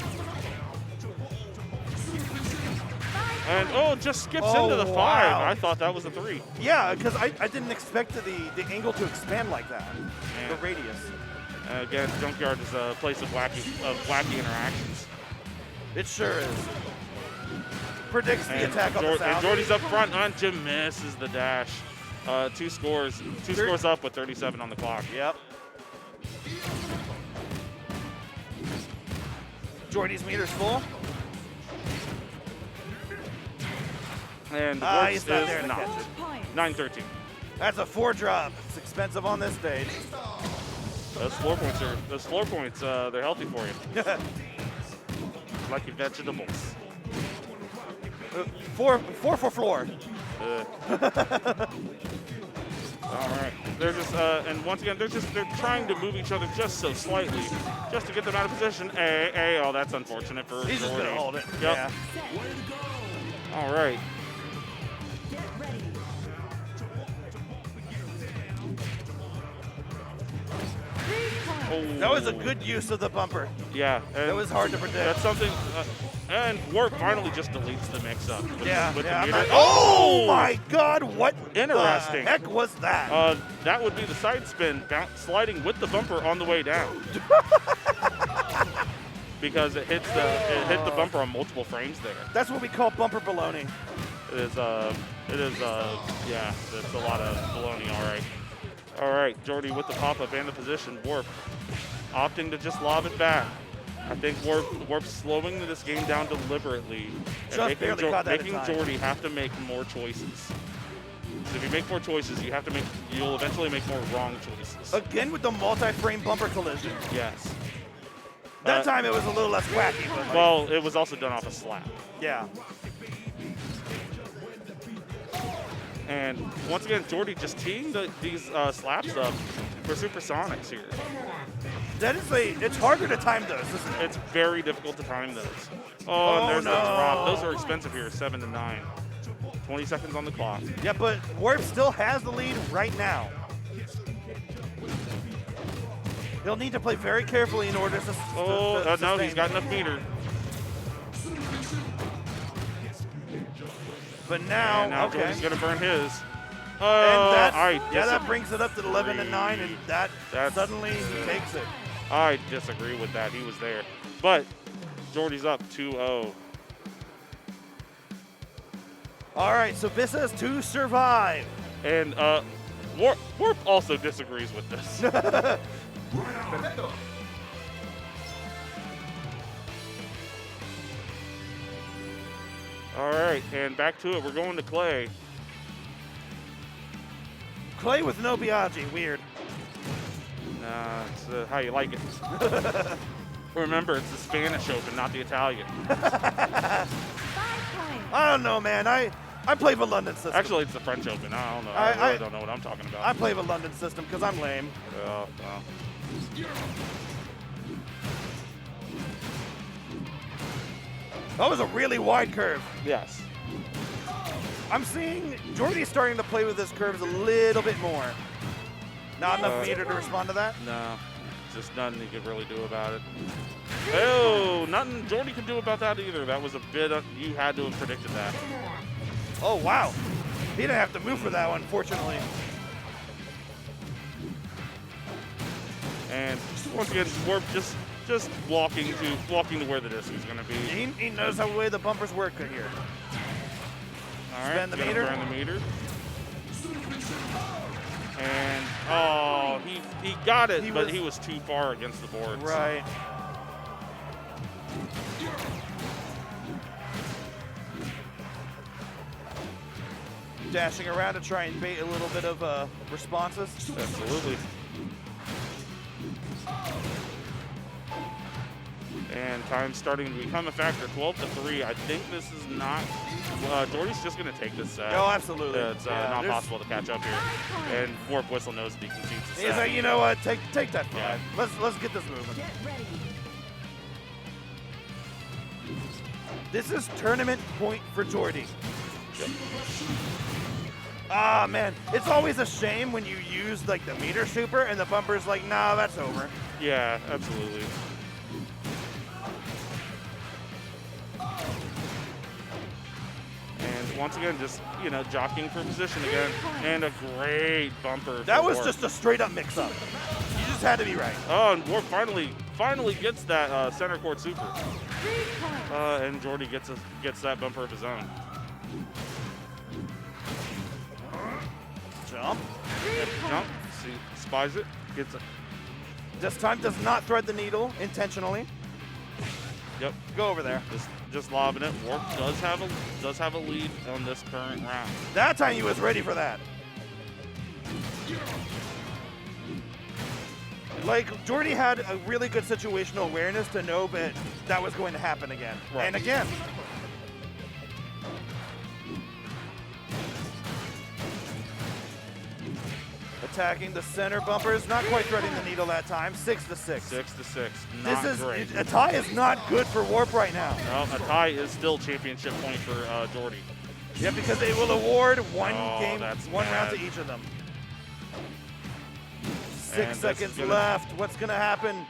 And just skips Oh, into the 5. wow. I thought that was a 3. Yeah, because I didn't expect the angle to expand like that. Yeah. The radius. Again, Junkyard is a place of wacky interactions. It sure is. Predicts the And, attack on the and south. Geordi's up front, and Jim misses the dash. Two scores up with 37 on the clock. Yep. Geordi's meter's full. And the Ah, Warps he's not is there to not. catch it. 9-13. That's a 4 drop. It's expensive on this stage. Those floor points, they're healthy for you. Like your vegetables. 4 for floor. All right. They're just, and once again, they're trying to move each other just so slightly, just to get them out of position. Oh, that's unfortunate for He's just Geordi. gonna hold it. Yep. Yeah. All right. Get ready. 3 points. Oh. That was a good use of the bumper. Yeah. And That was hard to predict. That's something. And Warp finally just deletes the mix-up. Yeah. With yeah, the meter. I'm not- oh my God! What Interesting. the heck was that? That would be the side spin, sliding with the bumper on the way down. Because it hit the bumper on multiple frames there. That's what we call bumper baloney. Yeah, it's a lot of baloney, all right, Geordi with the pop-up and the position. Warp opting to just lob it back. I think Warp's slowing this game down deliberately. Just barely caught that in making time. Geordi have to make more choices. So if you make more choices, you'll eventually make more wrong choices. Again with the multi-frame bumper collision. Yes. That time it was a little less wacky, but like, Well, it was also done off a slap. yeah. And once again, Geordi just teeing these slaps up for supersonics here. It's harder to time those, isn't it? It's very difficult to time those. Oh, and there's the drop. no. Those are expensive here, 7 to 9. 20 seconds on the clock. Yeah, but Warp still has the lead right now. He'll need to play very carefully in order to Oh, no, sustain. he's got enough meter. But now, And now okay. Geordi's going to burn his. And I that brings it up to 11 and 9, and That's- suddenly he takes it. I disagree with that. He was there. But Geordi's up 2-0. All right, so this is to survive. And Warp also disagrees with this. All right, and back to it. We're going to Clay. Clay with no Biaggi, weird. Nah, it's how you like it. Remember, it's the Spanish Open, not the Italian. 5 points. I don't know, man. I play the London system. Actually, it's the French Open. I don't know. I really don't know what I'm talking about. I play the London system because I'm lame. Oh. That was a really wide curve. Yes. I'm seeing Geordi starting to play with his curves a little bit more. Not enough meter to respond to that? No, just nothing he could really do about it. Oh, nothing Geordi could do about that either. That was a bit you had to have predicted that. Oh, wow. He didn't have to move for that one, fortunately. And once again, Warp just walking to where the disc is going to be. He knows how the way the bumpers work here. All right, Spin the gonna meter. burn the meter. And oh, he got it, but he was too far against the boards. Right. Dashing around to try and bait a little bit of responses. Absolutely. And time's starting to become a factor. 12 to 3. I think this is not. Geordi's just going to take this set. Oh, absolutely. It's Yeah, not there's- possible to catch up here. And WarpWhistle knows that he concedes the He's set. like, you know what? Take that Yeah. five. Let's get this moving. Get ready. This is tournament point for Geordi. Ah, man. It's always a shame when you use like the meter super and the bumper's like, nah, that's over. Yeah, absolutely. And once again, just, jockeying for position again. And a great bumper. That for was Warp. just a straight up mix up. You just had to be right. Oh, and Warp finally gets that center court super. 3 points. And Geordi gets that bumper of his own. Jump. 3 Jump, points. see, spies it, gets it. This time does not thread the needle intentionally. Yep, Go over there. just lobbing it. Warp does have a lead on this current round. That time he was ready for that. Like, Geordi had a really good situational awareness to know that was going to happen again. Right. And again. Attacking the center bumpers, not quite threading the needle that time. 6 to 6. 6 to 6, not great. A tie is not good for Warp right now. Well, a tie is still championship point for Geordi. Yeah, because they will award one Oh, game, that's one round bad. to each of them. 6 seconds left. What's going to happen?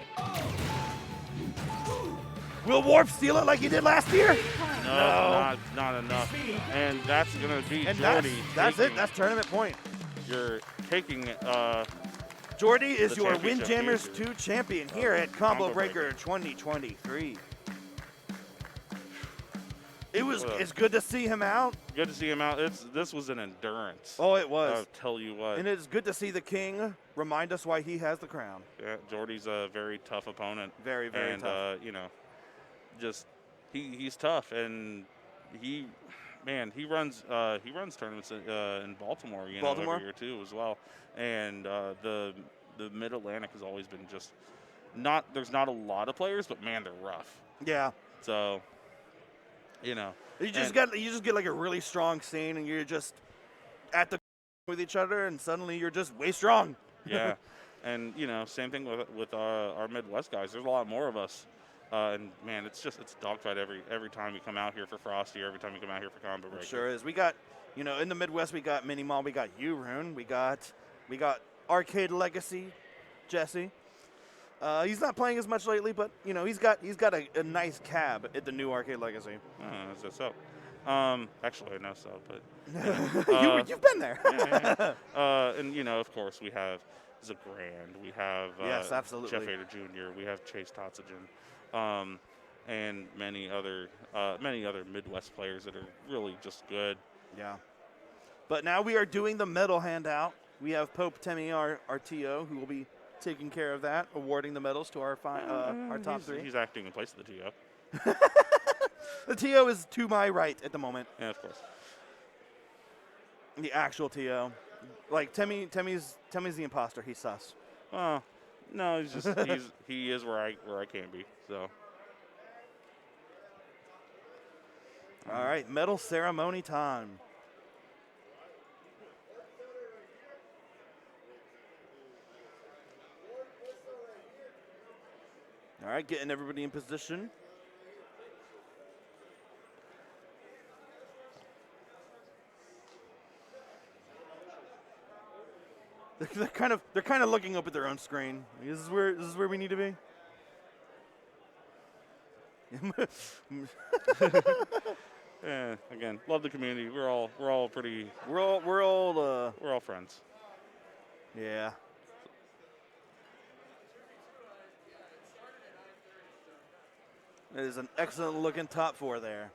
Will Warp steal it like he did last year? No, not enough. And that's going to be And Geordi. that's it. That's tournament point. You're taking Geordi is the your championship Windjammers easy. 2 champion here at Combo Combo Breaker Breaker. 2023. It's Well, good to see him out. good to see him out. This was an endurance. Oh, it was. I'll tell you what. And it's good to see the king remind us why he has the crown. Yeah, Geordi's a very tough opponent. Very, very and, tough. Just he's tough, and he runs tournaments in Baltimore, Baltimore? every year too as well. And the Mid Atlantic has always been just there's not a lot of players, but man, they're rough. Yeah. So, You just get like a really strong scene, and you're just at the with each other, and suddenly you're just way strong. yeah, and same thing with our Midwest guys. There's a lot more of us, and man, it's dogfight every time you come out here for Frosty, or every time you come out here for Combo Breaker. It sure is. We got, in the Midwest, we got Mini Mall, we got U-Rune, we got Arcade Legacy, Jesse. He's not playing as much lately, but he's got a nice cab at the new Arcade Legacy. Is that so? Actually, I know so, but You've been there. yeah. And of course, we have Zagrand, we have Yes, absolutely. Jeff Vader Jr., we have Chase Totsagen, and many other Midwest players that are really just good. Yeah. But now we are doing the medal handout. We have Pope Temi, our TO, who will be taking care of that, awarding the medals to our top three. He's acting in place of the TO. The TO is to my right at the moment. Yeah, of course. The actual TO. Like Temi's the imposter. He's sus. No, he's just he is where I can be. So. All right, medal ceremony time. All right, getting everybody in position. They're kind of looking up at their own screen. This is where we need to be. Yeah, again, love the community. We're all pretty. We're all friends. Yeah. It is an excellent looking top four there.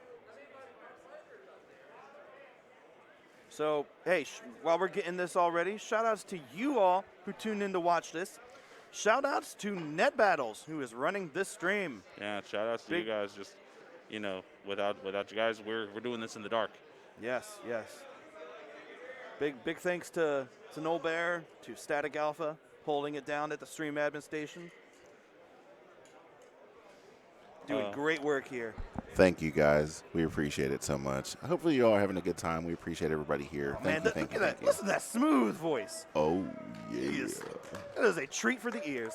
So, hey, while we're getting this already, shout outs to you all who tuned in to watch this. Shout outs to Net Battles, who is running this stream. Yeah, shout outs to you guys. Just, without you guys, we're doing this in the dark. Yes. Big thanks to Noel Bear, to Static Alpha, holding it down at the stream admin station. Doing great work here. Thank you, guys. We appreciate it so much. Hopefully, you all are having a good time. We appreciate everybody here. Thank you. Look at that. Listen to that smooth voice. Oh, yeah. That is a treat for the ears.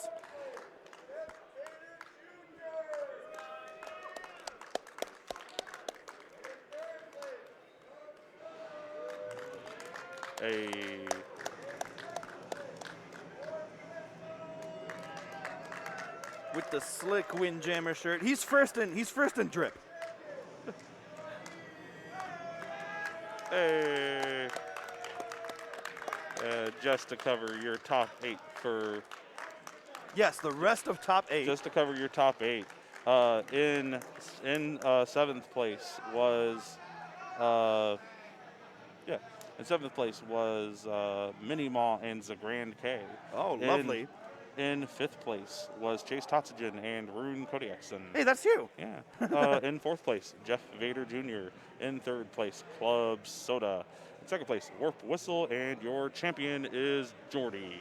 Hey. With the slick Windjammer shirt. He's first in drip. Hey. Just to cover your top 8 for. Yes, the rest of top 8. Just to cover your top 8. In 7th place was. In 7th place was Mini Mall and Zagrand K. Oh, lovely. In 5th place was Chase Totsagen and Rune Kodiakson. Hey, that's you. Yeah. In 4th place, Jeff Vader Jr. In 3rd place, Club Soda. In 2nd place, WarpWhistle, and your champion is Geordi.